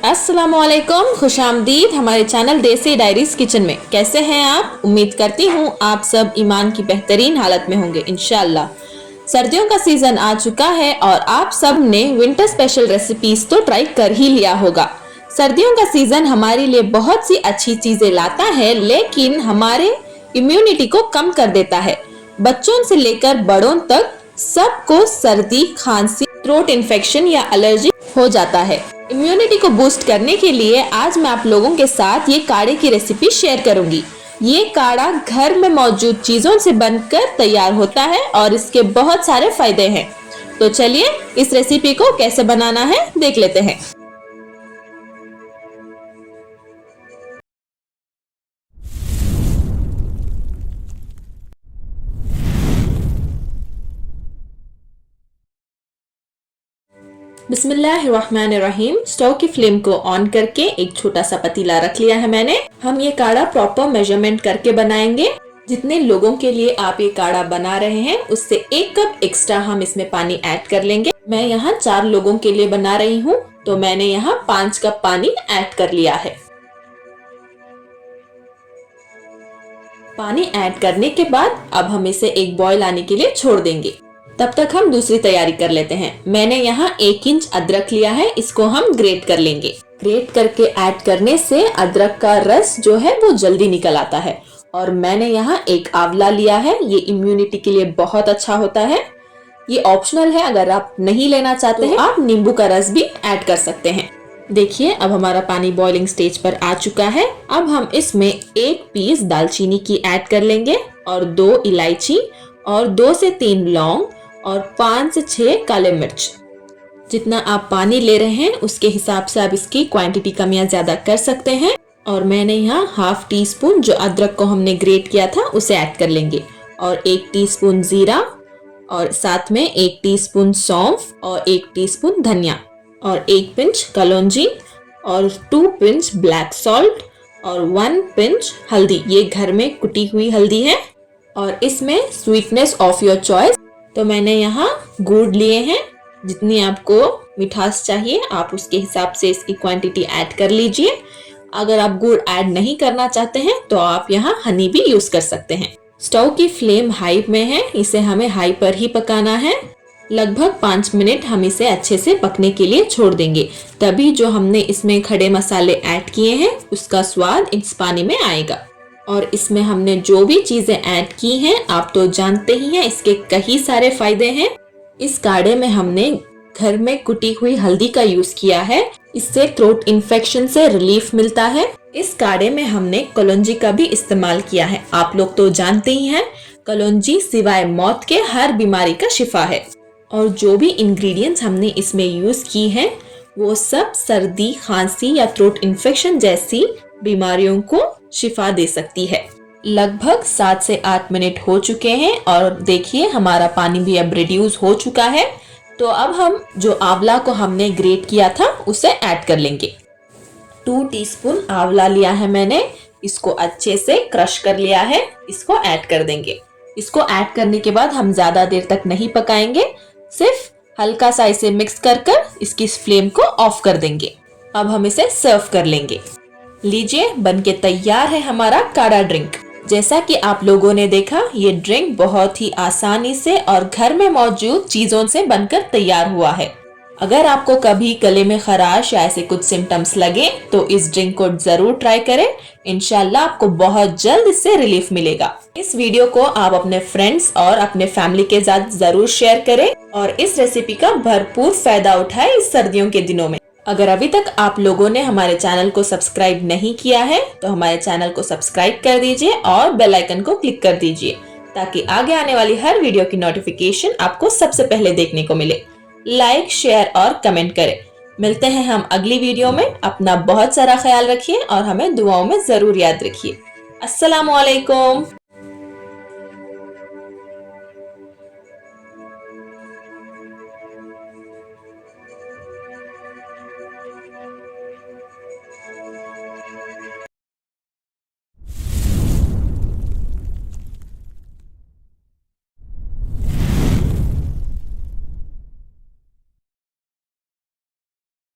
अस्सलामुअलैकुम, खुशामदीद हमारे चैनल देसी डायरीज किचन में। कैसे हैं आप? उम्मीद करती हूँ आप सब ईमान की बेहतरीन हालत में होंगे इंशाल्लाह। सर्दियों का सीजन आ चुका है और आप सब ने विंटर स्पेशल रेसिपीज तो ट्राई कर ही लिया होगा। सर्दियों का सीजन हमारे लिए बहुत सी अच्छी चीजें लाता है, लेकिन हमारे इम्यूनिटी को कम कर देता है। बच्चों से लेकर बड़ों तक सबको सर्दी, खांसी, थ्रोट इन्फेक्शन या एलर्जी हो जाता है। इम्यूनिटी को बूस्ट करने के लिए आज मैं आप लोगों के साथ ये काढ़े की रेसिपी शेयर करूंगी। ये काढ़ा घर में मौजूद चीजों से बनकर तैयार होता है और इसके बहुत सारे फायदे हैं। तो चलिए इस रेसिपी को कैसे बनाना है देख लेते हैं। बिस्मिल्लाहिर्रहमानिर्रहीम। स्टोव की फ्लेम को ऑन करके एक छोटा सा पतीला रख लिया है मैंने। हम ये काढ़ा प्रॉपर मेजरमेंट करके बनाएंगे। जितने लोगों के लिए आप ये काढ़ा बना रहे हैं उससे 1 कप एक्स्ट्रा हम इसमें पानी ऐड कर लेंगे। मैं यहाँ 4 लोगों के लिए बना रही हूँ, तो मैंने यहाँ 5 कप पानी ऐड कर लिया है। पानी ऐड करने के बाद अब हम इसे एक बॉयल आने के लिए छोड़ देंगे। तब तक हम दूसरी तैयारी कर लेते हैं। मैंने यहाँ 1 इंच अदरक लिया है, इसको हम ग्रेट कर लेंगे। ग्रेट करके ऐड करने से अदरक का रस जो है वो जल्दी निकल आता है। और मैंने यहाँ एक आंवला लिया है, ये इम्यूनिटी के लिए बहुत अच्छा होता है। ये ऑप्शनल है, अगर आप नहीं लेना चाहते हैं आप नींबू का रस भी ऐड कर सकते हैं। देखिए अब हमारा पानी बॉइलिंग स्टेज पर आ चुका है। अब हम इसमें 1 पीस दालचीनी की ऐड कर लेंगे और 2 इलायची और 2 से 3 लौंग और 5 से 6 काले मिर्च। जितना आप पानी ले रहे हैं उसके हिसाब से आप इसकी क्वांटिटी कम या ज्यादा कर सकते हैं। और मैंने यहाँ ½ टीस्पून जो अदरक को हमने ग्रेट किया था उसे ऐड कर लेंगे और 1 टीस्पून जीरा और साथ में 1 टीस्पून सौंफ और 1 टीस्पून धनिया और 1 पिंच कलौंजी और 2 पिंच ब्लैक सॉल्ट और 1 पिंच हल्दी। ये घर में कुटी हुई हल्दी है। और इसमें स्वीटनेस ऑफ योर चॉइस, तो मैंने यहाँ गुड़ लिए हैं। जितनी आपको मिठास चाहिए आप उसके हिसाब से इसकी क्वांटिटी ऐड कर लीजिए। अगर आप गुड़ ऐड नहीं करना चाहते हैं तो आप यहाँ हनी भी यूज कर सकते हैं। स्टोव की फ्लेम हाई में है, इसे हमें हाई पर ही पकाना है। लगभग 5 मिनट हम इसे अच्छे से पकने के लिए छोड़ देंगे। तभी जो हमने इसमें खड़े मसाले ऐड किए हैं उसका स्वाद इस पानी में आएगा। और इसमें हमने जो भी चीजें ऐड की हैं आप तो जानते ही हैं, इसके कई सारे फायदे हैं। इस काढ़े में हमने घर में कुटी हुई हल्दी का यूज किया है, इससे थ्रोट इन्फेक्शन से रिलीफ मिलता है। इस काढ़े में हमने कलौंजी का भी इस्तेमाल किया है। आप लोग तो जानते ही हैं कलौंजी सिवाय मौत के हर बीमारी का शिफा है। और जो भी इंग्रेडिएंट्स हमने इसमें यूज की हैं वो सब सर्दी, खांसी या थ्रोट इन्फेक्शन जैसी बीमारियों को शिफा दे सकती है। लगभग 7 से 8 मिनट हो चुके हैं और देखिए हमारा पानी भी अब रिड्यूस हो चुका है। तो अब हम जो आंवला को हमने ग्रेट किया था उसे ऐड कर लेंगे। 2 टीस्पून आंवला लिया है मैंने, इसको अच्छे से क्रश कर लिया है, इसको ऐड कर देंगे। इसको ऐड करने के बाद हम ज्यादा देर तक नहीं पकाएंगे, सिर्फ हल्का सा इसे मिक्स कर इसकी फ्लेम को ऑफ कर देंगे। अब हम इसे सर्व कर लेंगे। लीजिए बनके तैयार है हमारा काढ़ा ड्रिंक। जैसा कि आप लोगों ने देखा ये ड्रिंक बहुत ही आसानी से और घर में मौजूद चीजों से बनकर तैयार हुआ है। अगर आपको कभी गले में खराश या ऐसे कुछ सिम्टम्स लगे तो इस ड्रिंक को जरूर ट्राई करें। इंशाल्लाह आपको बहुत जल्द इससे रिलीफ मिलेगा। इस वीडियो को आप अपने फ्रेंड्स और अपने फैमिली के साथ जरूर शेयर करें और इस रेसिपी का भरपूर फायदा उठाएं इस सर्दियों के दिनों में। अगर अभी तक आप लोगों ने हमारे चैनल को सब्सक्राइब नहीं किया है तो हमारे चैनल को सब्सक्राइब कर दीजिए और बेल आइकन को क्लिक कर दीजिए ताकि आगे आने वाली हर वीडियो की नोटिफिकेशन आपको सबसे पहले देखने को मिले। लाइक, शेयर और कमेंट करें। मिलते हैं हम अगली वीडियो में। अपना बहुत सारा ख्याल रखिए और हमें दुआओं में जरूर याद रखिए। अस्सलामुअलैकुम।